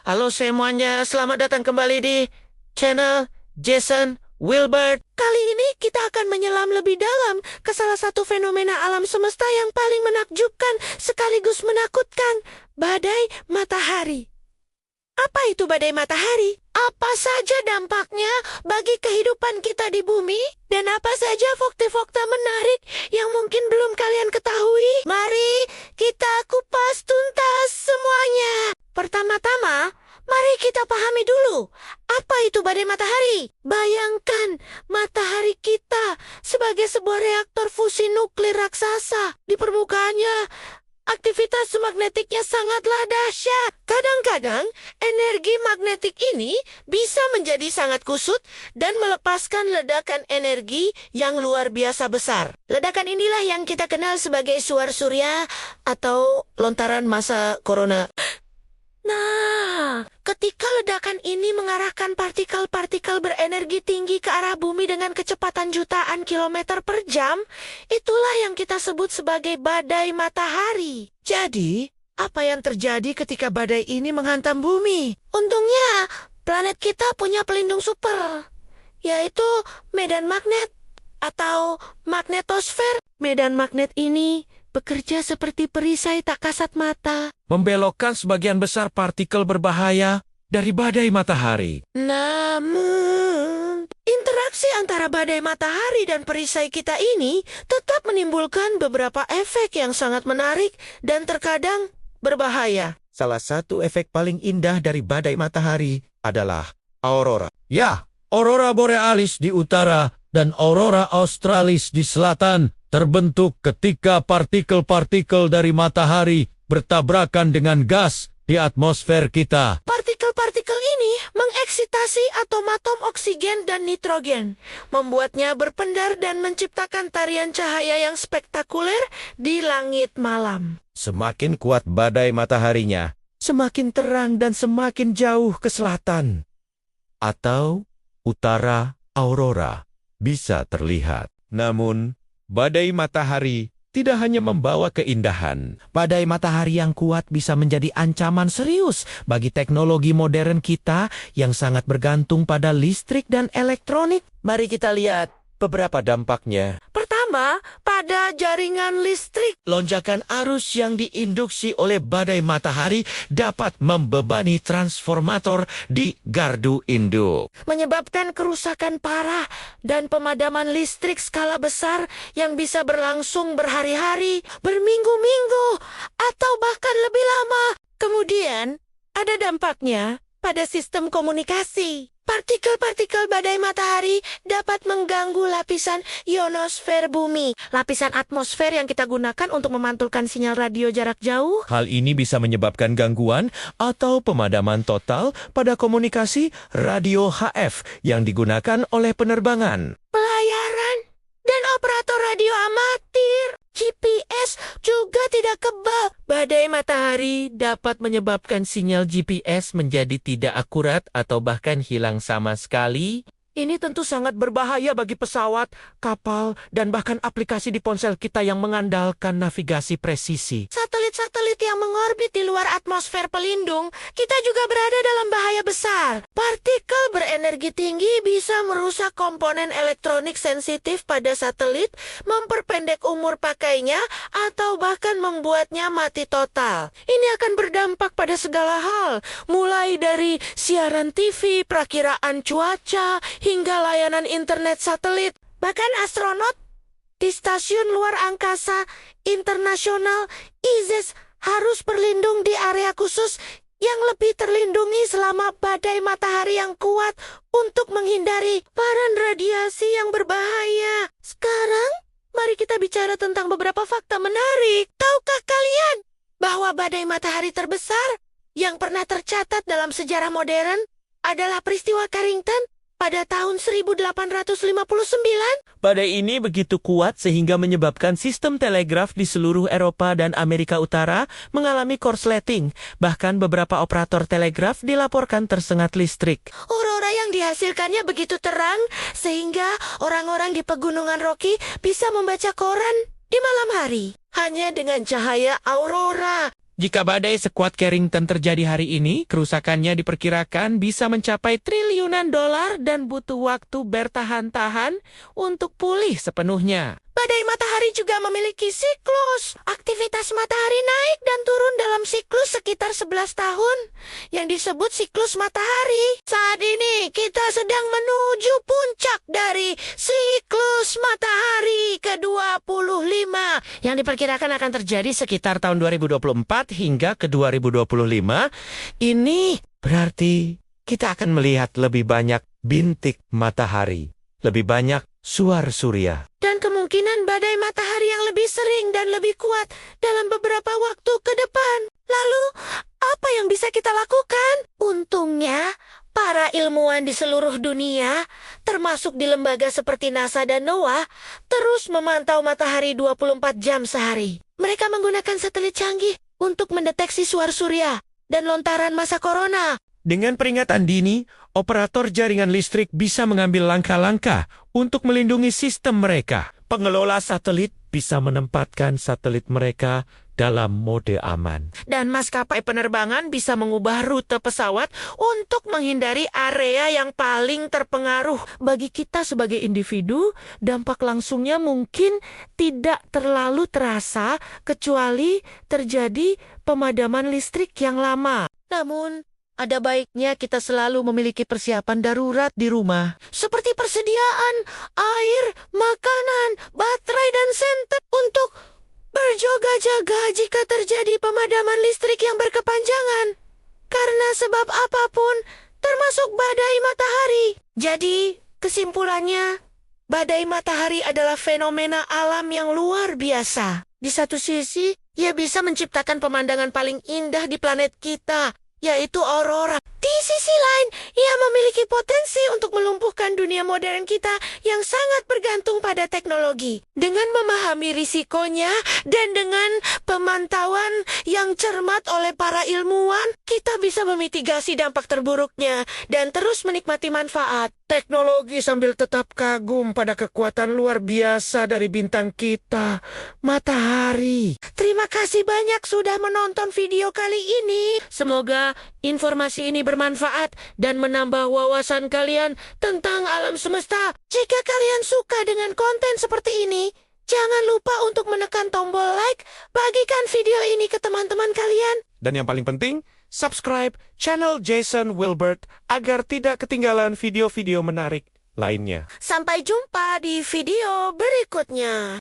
Halo semuanya, selamat datang kembali di channel Jason Wilbert. Kali ini kita akan menyelam lebih dalam ke salah satu fenomena alam semesta yang paling menakjubkan sekaligus menakutkan, badai matahari. Apa itu badai matahari? Apa saja dampaknya bagi kehidupan kita di bumi? Dan apa saja fakta-fakta menarik yang mungkin belum kalian ketahui? Mari kita kupas tuntas semuanya. Pertama-tama, mari kita pahami dulu, apa itu badai matahari? Bayangkan matahari kita sebagai sebuah reaktor fusi nuklir raksasa. Di permukaannya, aktivitas magnetiknya sangatlah dahsyat. Kadang-kadang, energi magnetik ini bisa menjadi sangat kusut dan melepaskan ledakan energi yang luar biasa besar. Ledakan inilah yang kita kenal sebagai suar surya atau lontaran massa corona. Nah, ketika ledakan ini mengarahkan partikel-partikel berenergi tinggi ke arah bumi dengan kecepatan jutaan kilometer per jam, itulah yang kita sebut sebagai badai matahari. Jadi, apa yang terjadi ketika badai ini menghantam bumi? Untungnya, planet kita punya pelindung super, yaitu medan magnet atau magnetosfer. Medan magnet ini bekerja seperti perisai tak kasat mata, membelokkan sebagian besar partikel berbahaya dari badai matahari. Namun, interaksi antara badai matahari dan perisai kita ini tetap menimbulkan beberapa efek yang sangat menarik dan terkadang berbahaya. Salah satu efek paling indah dari badai matahari adalah aurora. Ya, aurora borealis di utara dan aurora australis di selatan terbentuk ketika partikel-partikel dari matahari bertabrakan dengan gas di atmosfer kita. Partikel-partikel ini mengeksitasi atom-atom oksigen dan nitrogen, membuatnya berpendar dan menciptakan tarian cahaya yang spektakuler di langit malam. Semakin kuat badai mataharinya, semakin terang dan semakin jauh ke selatan atau utara aurora bisa terlihat. Namun, badai matahari tidak hanya membawa keindahan. Badai matahari yang kuat bisa menjadi ancaman serius bagi teknologi modern kita yang sangat bergantung pada listrik dan elektronik. Mari kita lihat beberapa dampaknya. Pertama, pada jaringan listrik. Lonjakan arus yang diinduksi oleh badai matahari dapat membebani transformator di gardu induk, Menyebabkan kerusakan parah dan pemadaman listrik skala besar yang bisa berlangsung berhari-hari, berminggu-minggu, atau bahkan lebih lama. Kemudian, ada dampaknya pada sistem komunikasi. Partikel-partikel badai matahari dapat mengganggu lapisan ionosfer bumi, lapisan atmosfer yang kita gunakan untuk memantulkan sinyal radio jarak jauh. Hal ini bisa menyebabkan gangguan atau pemadaman total pada komunikasi radio HF yang digunakan oleh penerbangan, Pelayaran dan operator radio amatir. GPS juga tidak kebal. Badai matahari dapat menyebabkan sinyal GPS menjadi tidak akurat atau bahkan hilang sama sekali. Ini tentu sangat berbahaya bagi pesawat, kapal, dan bahkan aplikasi di ponsel kita yang mengandalkan navigasi presisi. Satelit-satelit yang mengorbit di luar atmosfer pelindung, kita juga berada dalam bahaya besar. Partikel berenergi tinggi bisa merusak komponen elektronik sensitif pada satelit, memperpendek umur pakainya, atau bahkan membuatnya mati total. Ini akan berdampak pada segala hal, mulai dari siaran TV, perakiraan cuaca, hingga layanan internet satelit. Bahkan astronot di Stasiun Luar Angkasa Internasional ISS harus berlindung di area khusus yang lebih terlindungi selama badai matahari yang kuat untuk menghindari paparan radiasi yang berbahaya. Sekarang, mari kita bicara tentang beberapa fakta menarik. Tahukah kalian bahwa badai matahari terbesar yang pernah tercatat dalam sejarah modern adalah peristiwa Carrington pada tahun 1859? Badai ini begitu kuat sehingga menyebabkan sistem telegraf di seluruh Eropa dan Amerika Utara mengalami korsleting. Bahkan beberapa operator telegraf dilaporkan tersengat listrik. Aurora yang dihasilkannya begitu terang sehingga orang-orang di pegunungan Rocky bisa membaca koran di malam hari hanya dengan cahaya aurora. Jika badai sekuat Carrington terjadi hari ini, kerusakannya diperkirakan bisa mencapai triliunan dolar dan butuh waktu bertahan-tahan untuk pulih sepenuhnya. Badai matahari juga memiliki siklus. Aktivitas matahari naik dan turun dalam siklus sekitar 11 tahun, yang disebut siklus matahari. Saat ini kita sedang menuju puncak dari siklus matahari ke-25, yang diperkirakan akan terjadi sekitar tahun 2024 hingga ke 2025. Ini berarti kita akan melihat lebih banyak bintik matahari, lebih banyak suar surya, dan kemungkinan badai matahari yang lebih sering dan lebih kuat dalam beberapa waktu ke depan. Lalu, apa yang bisa kita lakukan? Untungnya, para ilmuwan di seluruh dunia, termasuk di lembaga seperti NASA dan NOAA, terus memantau matahari 24 jam sehari. Mereka menggunakan satelit canggih untuk mendeteksi suar surya dan lontaran masa corona. Dengan peringatan dini, operator jaringan listrik bisa mengambil langkah-langkah untuk melindungi sistem mereka. Pengelola satelit bisa menempatkan satelit mereka dalam mode aman. Dan maskapai penerbangan bisa mengubah rute pesawat untuk menghindari area yang paling terpengaruh. Bagi kita sebagai individu, dampak langsungnya mungkin tidak terlalu terasa kecuali terjadi pemadaman listrik yang lama. Namun, ada baiknya kita selalu memiliki persiapan darurat di rumah, seperti persediaan air, makanan, baterai, dan senter untuk berjaga-jaga jika terjadi pemadaman listrik yang berkepanjangan. Karena sebab apapun, termasuk badai matahari. Jadi, kesimpulannya, badai matahari adalah fenomena alam yang luar biasa. Di satu sisi, ia bisa menciptakan pemandangan paling indah di planet kita, yaitu aurora. Di sisi lain, ia memiliki potensi untuk melumpuhkan dunia modern kita yang sangat bergantung pada teknologi. Dengan memahami risikonya dan dengan pemantauan yang cermat oleh para ilmuwan, kita bisa memitigasi dampak terburuknya dan terus menikmati manfaat teknologi sambil tetap kagum pada kekuatan luar biasa dari bintang kita, matahari. Terima kasih banyak sudah menonton video kali ini. Semoga informasi ini bermanfaat dan menambah wawasan kalian tentang alam semesta. Jika kalian suka dengan konten seperti ini, jangan lupa untuk menekan tombol like, bagikan video ini ke teman-teman kalian. Dan yang paling penting, subscribe channel Jason Wilbert agar tidak ketinggalan video-video menarik lainnya. Sampai jumpa di video berikutnya.